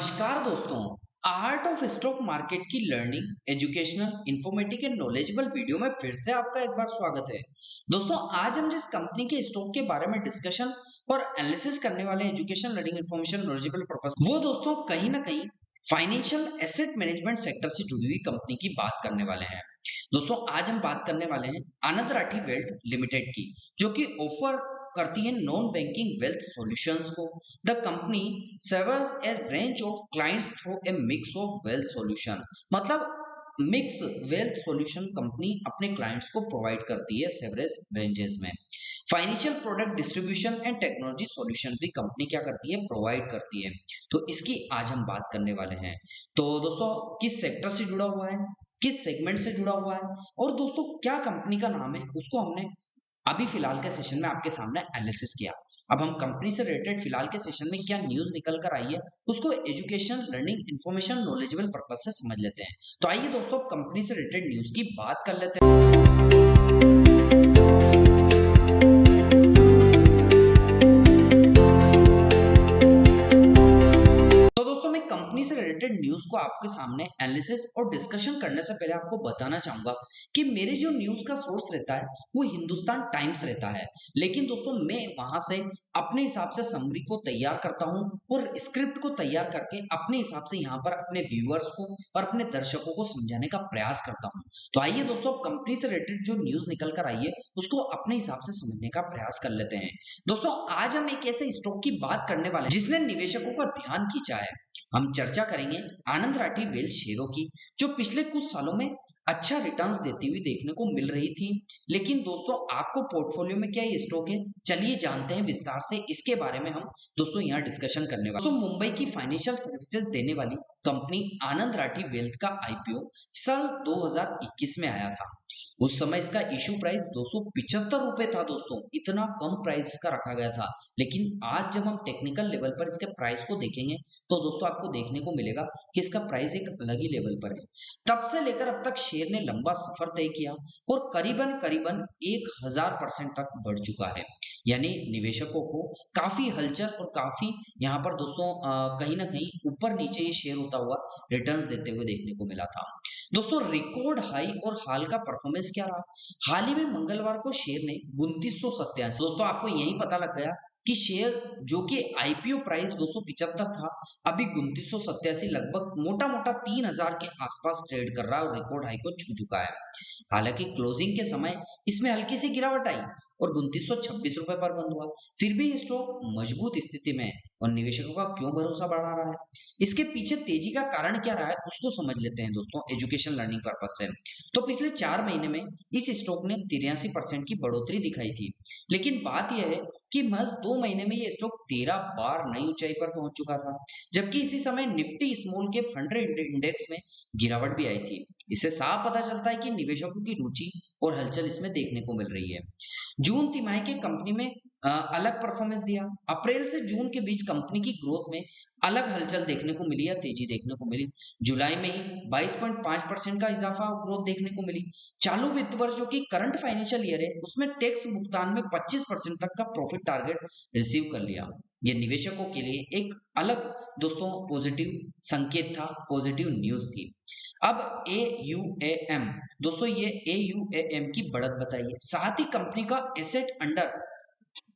नमस्कार दोस्तों। Art of stock market की learning, educational, informative and knowledgeable video में फिर से आपका एक बार स्वागत है। दोस्तों, आज हम जिस कंपनी के स्टॉक के बारे में डिस्कशन और एनालिसिस करने वाले हैं, education, learning, information, knowledgeable purpose, वो दोस्तों कहीं ना कहीं फाइनेंशियल एसेट मैनेजमेंट सेक्टर से जुड़ी हुई कंपनी की बात करने वाले हैं। दोस्तों, आज हम बात करने वाले हैं आनंद राठी वेल्थ लिमिटेड की, जो कि ऑफर करती है नॉन बैंकिंग वेल्थ सॉल्यूशंस को। The company serves a range of clients through a mix of wealth solution। मतलब मिक्स वेल्थ सॉल्यूशन कंपनी अपने क्लाइंट्स को प्रोवाइड करती है सेवरेज रेंजेस में। Financial product distribution and technology solution भी company क्या करती है, प्रोवाइड करती है। तो इसकी आज हम बात करने वाले हैं। तो दोस्तों, किस सेक्टर से जुड़ा हुआ है, किस सेगमेंट से जुड़ा हुआ है, और दोस्तों क्या कंपनी का नाम है, उसको हमने अभी फिलहाल के सेशन में आपके सामने एनालिसिस किया। अब हम कंपनी से रिलेटेड फिलहाल के सेशन में क्या न्यूज निकल कर आई है, उसको education, learning, information, knowledgeable purpose से समझ लेते हैं। तो आइए दोस्तों, कंपनी से रिलेटेड न्यूज की बात कर लेते हैं। तो दोस्तों, मैं कंपनी से रिलेटेड न्यूज को आपके सामने एनालिसिस और डिस्कशन करने से पहले आपको बताना चाहूंगा कि मेरे जो न्यूज का सोर्स रहता है वो हिंदुस्तान टाइम्स रहता है। लेकिन दोस्तों, मैं वहां से अपने हिसाब से समरी को तैयार करता हूं और स्क्रिप्ट को तैयार करके अपने हिसाब से यहाँ पर अपने व्यूअर्स को और अपने दर्शकों को समझाने का प्रयास करता हूं। तो आइए दोस्तों, कंपनी से रिलेटेड जो न्यूज निकल कर आई है उसको अपने हिसाब से समझने का प्रयास कर लेते हैं। दोस्तों, आज हम एक ऐसे स्टॉक की बात करने वाले हैं जिसने निवेशकों का ध्यान खींचा है। हम चर्चा करेंगे आनंद राठी वेल्थ शेयरों की, जो पिछले कुछ सालों में अच्छा रिटर्न्स देती हुई देखने को मिल रही थी। लेकिन दोस्तों, आपको पोर्टफोलियो में क्या ये स्टॉक है, चलिए जानते हैं विस्तार से इसके बारे में। हम दोस्तों यहाँ डिस्कशन करने वाले। दोस्तों, मुंबई की फाइनेंशियल सर्विसेज देने वाली कंपनी आनंद राठी वेल्थ का आईपीओ साल 2021 में आया था। उस समय इसका इशू प्राइस 275 रुपए था। दोस्तों, इतना कम प्राइस का रखा गया था। लेकिन आज जब हम टेक्निकल लेवल पर इसके प्राइस को देखेंगे तो दोस्तों आपको देखने को मिलेगा कि इसका प्राइस एक अलग ही लेवल पर है। तब से लेकर अब तक शेयर ने लंबा सफर तय किया और करीबन करीबन 1000% तक बढ़ चुका है। यानी निवेशकों को काफी हलचल और काफी यहाँ पर दोस्तों कहीं ना कहीं ऊपर नीचे ये शेयर होता हुआ रिटर्न्स देते हुए देखने को मिला था। दोस्तों, रिकॉर्ड हाई और हाल का परफॉर्मेंस क्या रहा। हाल ही में मंगलवार को शेयर ने 2987, दोस्तों आपको यही पता लग गया कि शेयर जो कि आईपीओ प्राइस 275 था, अभी 2987 लगभग मोटा मोटा 3000 के आसपास ट्रेड कर रहा है और रिकॉर्ड हाई को छू चुका है। हालांकि क्लोजिंग के समय इसमें हल्की सी गिरावट आई और 2926 रुपए पर बंद हुआ। फिर भी स्टॉक मजबूत स्थिति में है और निवेशकों का क्यों भरोसा बढ़ा रहा है, इसके पीछे तेजी का कारण क्या रहा है, उसको समझ लेते हैं दोस्तों एजुकेशन, लर्निंग पर्पज से। तो पिछले 4 महीने में इस स्टॉक ने 83% की बढ़ोतरी दिखाई थी। लेकिन बात यह है कि महज 2 महीने में ये स्टॉक 13 बार नई ऊंचाई पर पहुंच चुका था, जबकि इसी समय निफ्टी स्मॉल कैप 100 इंडेक्स में गिरावट भी आई थी। इससे साफ पता चलता है कि निवेशकों की रुचि और हलचल इसमें देखने को मिल रही है। जून तिमाही के कंपनी में अलग परफॉर्मेंस दिया। अप्रैल से जून के बीच कंपनी की ग्रोथ में अलग हलचल देखने को मिली या तेजी देखने को मिली। जुलाई में ही 22.5% का इजाफा ग्रोथ देखने को मिली। चालू वित्त वर्ष जो कि करंट फाइनेंशियल ईयर है, उसमें टैक्स भुगतान में 25% तक का प्रॉफिट टारगेट रिसीव कर लिया। ये निवेशकों के लिए एक अलग दोस्तों पॉजिटिव संकेत था, पॉजिटिव न्यूज थी। अब AUAM, दोस्तों ये AUAM की बढ़त बताइए, साथ ही कंपनी का एसेट अंडर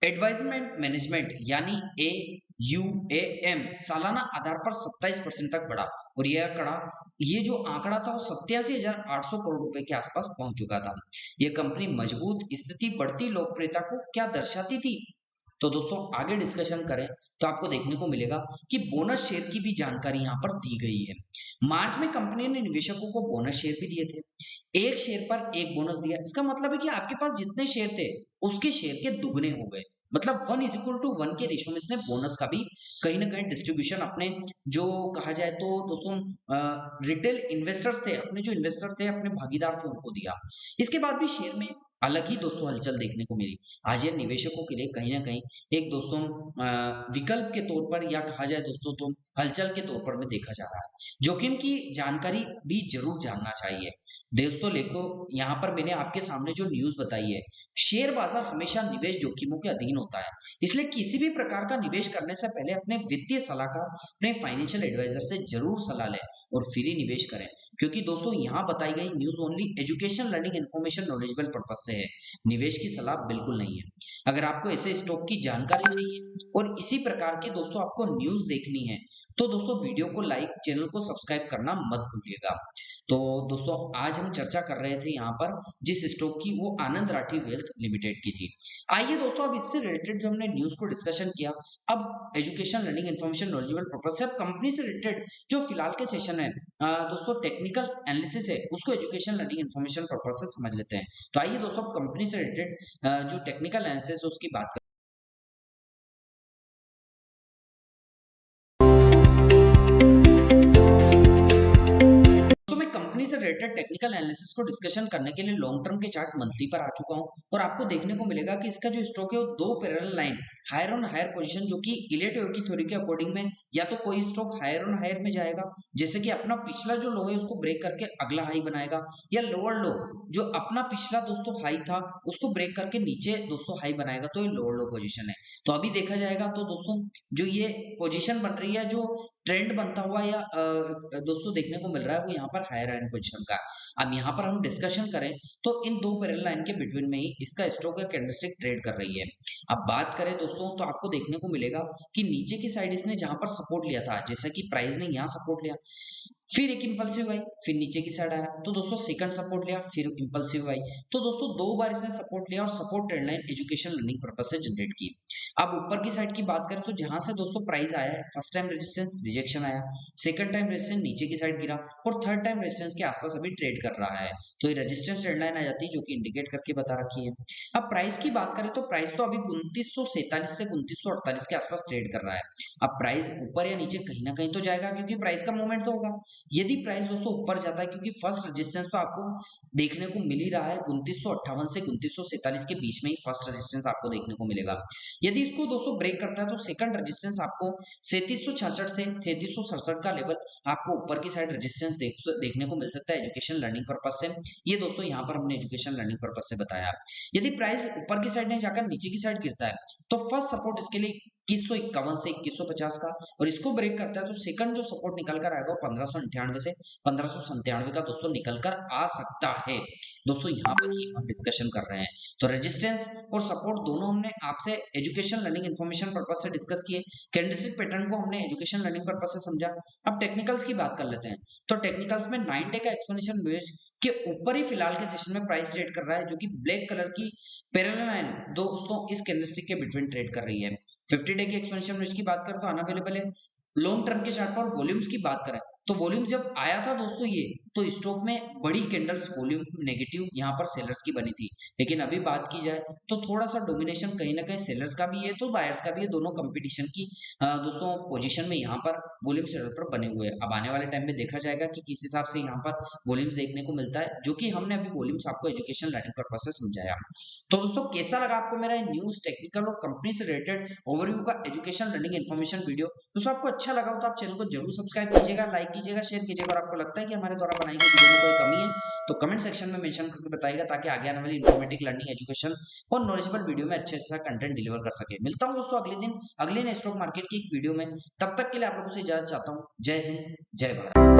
एडवाइजमेंट मैनेजमेंट यानी AUAM सालाना आधार पर 27% तक बढ़ा और ये जो आंकड़ा था वो 87,800 करोड़ रुपए के आसपास पहुंच चुका था। यह कंपनी मजबूत स्थिति, बढ़ती लोकप्रियता को क्या दर्शाती थी। तो दोस्तों आगे डिस्कशन करें तो आपको देखने को मिलेगा कि बोनस शेयर की भी जानकारी यहाँ पर दी गई है। मार्च में कंपनी ने निवेशकों को बोनस शेयर भी दिए थे। एक शेयर पर एक बोनस दिया, इसका मतलब है कि आपके पास जितने शेयर थे उसके शेयर के दुगने हो गए। मतलब 1:1 के रेशो में इसने बोनस का भी कहीं ना कहीं डिस्ट्रीब्यूशन अपने, जो कहा जाए तो दोस्तों रिटेल इन्वेस्टर्स थे, अपने जो इन्वेस्टर थे, अपने भागीदार थे, उनको दिया। इसके बाद भी शेयर में अलग ही दोस्तों हलचल देखने को मिली। आज ये निवेशकों के लिए कहीं न कहीं एक दोस्तों विकल्प के तौर पर या कहा जाए दोस्तों तो हलचल के तौर पर में देखा जा रहा है। जोखिम की जानकारी भी ज़रूर जानना चाहिए। दोस्तों देखो यहाँ पर मैंने आपके सामने जो न्यूज़ बताई है, शेयर बाज़ार हमेशा निवेश जोखिमों के अधीन होता है। इसलिए किसी भी प्रकार का निवेश करने से पहले अपने वित्तीय सलाहकार, अपने फाइनेंशियल एडवाइज़र से ज़रूर सलाह लें और फिर ही निवेश करें। क्योंकि दोस्तों यहाँ बताई गई news only education, learning, information, knowledgeable purpose से है। निवेश की सलाह बिल्कुल नहीं है। अगर आपको ऐसे स्टॉक की जानकारी चाहिए और इसी प्रकार के दोस्तों आपको न्यूज़ देखनी है, तो दोस्तों वीडियो को लाइक, चैनल को सब्सक्राइब करना मत भूलिएगा। तो दोस्तों आज हम चर्चा कर रहे थे यहाँ पर जिस स्टॉक की, वो आनंद राठी वेल्थ लिमिटेड की थी। आइए दोस्तों अब इससे रिलेटेड जो हमने न्यूज़ को डिस्कशन किया, अब education, learning, information, knowledgeable purpose से अब कंपनी से रिलेटेड जो फिलहाल के सेशन है दोस्तों टेक्निकल एनालिसिस है, उसको एजुकेशन, लर्निंग, इन्फॉर्मेशन पर्पस से समझ लेते हैं। तो आइए दोस्तों अब कंपनी से रिलेटेड जो टेक्निकल एनालिसिस है उसकी बात करें। तो मैं कंपनी से रिलेटेड टेक्निकल एनालिसिस को डिस्कशन करने के लिए लॉन्ग टर्म के चार्ट मंथली पर आ चुका हूं और आपको देखने को मिलेगा कि इसका जो स्टॉक है वो दो parallel line higher on higher position, जो कि इलेटिव की थ्योरी के अकॉर्डिंग में या तो कोई स्टॉक हायर ऑन हायर में जाएगा, जैसे कि अपना पिछला जो लो है उसको ब्रेक करके अगला हाई बनाएगा, या लोअर लो जो अपना पिछला दोस्तों हाई था उसको ब्रेक करके नीचे दोस्तों हाई बनाएगा, तो ये लोअर लो पोजीशन है। तो अभी देखा जाएगा तो दोस्तों जो ये पोजीशन बन रही है, जो ट्रेंड बनता हुआ या दोस्तों देखने को मिल रहा है, वो यहाँ पर हायर एंड पोजीशन का। अब यहाँ पर हम डिस्कशन करें तो इन दो पैरेलल लाइन के बिटवीन में ही इसका स्टॉक या कैंडलस्टिक ट्रेड कर रही है। अब बात करें दोस्तों तो आपको देखने को मिलेगा कि नीचे की साइड इसने जहां पर सपोर्ट लिया था, जैसा कि प्राइस ने यहाँ सपोर्ट लिया, फिर एक इंपल्सिव आई, फिर नीचे की साइड आया, तो दोस्तों सेकंड सपोर्ट लिया, फिर इंपल्सिव आई, तो दोस्तों दो बार इसने सपोर्ट लिया और support trend line education learning purpose से जनरेट की। अब ऊपर की साइड की बात करें तो जहां से दोस्तों प्राइस आया है, फर्स्ट टाइम रेजिस्टेंस रिजेक्शन आया, सेकंड टाइम रेजिस्टेंस नीचे की साइड गिरा और थर्ड टाइम रेजिस्टेंस के आसपास अभी ट्रेड कर रहा है। तो ये रेजिस्टेंस ट्रेंड लाइन आ जाती है जो कि इंडिकेट करके बता रखी है। अब प्राइस की बात करें तो प्राइस तो अभी 2947 से 2948 के आसपास ट्रेड कर रहा है। अब प्राइस ऊपर या नीचे कहीं ना कहीं तो जाएगा, क्योंकि प्राइस का मूवमेंट तो होगा। यदि प्राइस दोस्तों ऊपर जाता है, क्योंकि फर्स्ट रेजिस्टेंस तो आपको देखने को मिल ही रहा है 2958 से 2947 के बीच में ही फर्स्ट रेजिस्टेंस आपको देखने को मिलेगा। यदि इसको दोस्तों ब्रेक करता है तो सेकंड रेजिस्टेंस आपको 3766 से 3367 का लेवल आपको ऊपर की साइड रेजिस्टेंस देखने को मिल सकता है एजुकेशन लर्निंग पर्पस से। ये दोस्तों यहाँ पर हमने एजुकेशन लर्निंग पर्पस से बताया। यदि प्राइस ऊपर की साइड नहीं जाकर नीचे की साइड गिरता है तो फर्स्ट सपोर्ट इसके लिए 2151 से 2150 का, और इसको ब्रेक करता है तो सेकंड जो सपोर्ट निकल कर आएगा 1598 से 1597 का दोस्तों निकल कर आ सकता है। दोस्तों यहाँ पर ही हम डिस्कशन कर रहे हैं। तो रेजिस्टेंस और सपोर्ट दोनों हमने आपसे एजुकेशन लर्निंग इन्फॉर्मेशन पर्पस से डिस्कस किए। कैंडलस्टिक पैटर्न को हमने एजुकेशन लर्निंग पर्पस से समझा। अब टेक्निकल्स की बात कर लेते हैं। तो टेक्निकल्स में 9 डे का एक्सपोनेंशियल मूविंग के ऊपर ही फिलहाल के सेशन में प्राइस ट्रेड कर रहा है, जो कि ब्लैक कलर की पैरेलल लाइन दोस्तों इस कैंडलस्टिक के बिटवीन ट्रेड कर रही है। 50 डे की एक्सपोनेंशियल मूविंग की बात करें तो अनअवेलेबल है। लॉन्ग टर्म के चार्ट पर वॉल्यूम्स की बात करें तो वॉल्यूम जब आया था दोस्तों ये, तो स्टॉक में बड़ी कैंडल्स वॉल्यूम नेगेटिव यहाँ पर सेलर्स की बनी थी। लेकिन अभी बात की जाए तो थोड़ा सा डोमिनेशन कहीं ना कहीं सेलर्स का भी है तो बायर्स का भी है, दोनों कंपटीशन की दोस्तों पोजीशन में यहाँ पर वॉल्यूम सेलर पर बने हुए हैं। अब आने वाले टाइम में देखा जाएगा कि किस हिसाब से यहाँ पर वॉल्यूम्स देखने को मिलता है, जो कि हमने अभी वॉल्यूम्स आपको एजुकेशन लर्निंग पर्पस से समझाया। तो दोस्तों कैसा लगा आपको मेरा न्यूज, टेक्निकल और कंपनी से रिलेटेड ओवरव्यू का एजुकेशन लर्निंग इन्फॉर्मेशन वीडियो? दोस्तों आपको अच्छा लगा हो तो आप चैनल को जरूर सब्सक्राइब कीजिएगा, लाइक कीजिएगा, शेयर कीजिएगा। और आपको लगता है कि हमारे द्वारा बनाई गई वीडियो में कोई कमी है तो कमेंट सेक्शन में मेंशन करके बताइएगा, ताकि आगे आने वाली इन्फॉर्मेटिव लर्निंग एजुकेशन और नॉलेजेबल वीडियो में अच्छे से कंटेंट डिलीवर कर सके। मिलता हूं दोस्तों अगले दिन अगले स्टॉक मार्केट की एक वीडियो में। तब तक के लिए आप लोगों से इजाजत चाहता हूं। जय हिंद, जय भारत।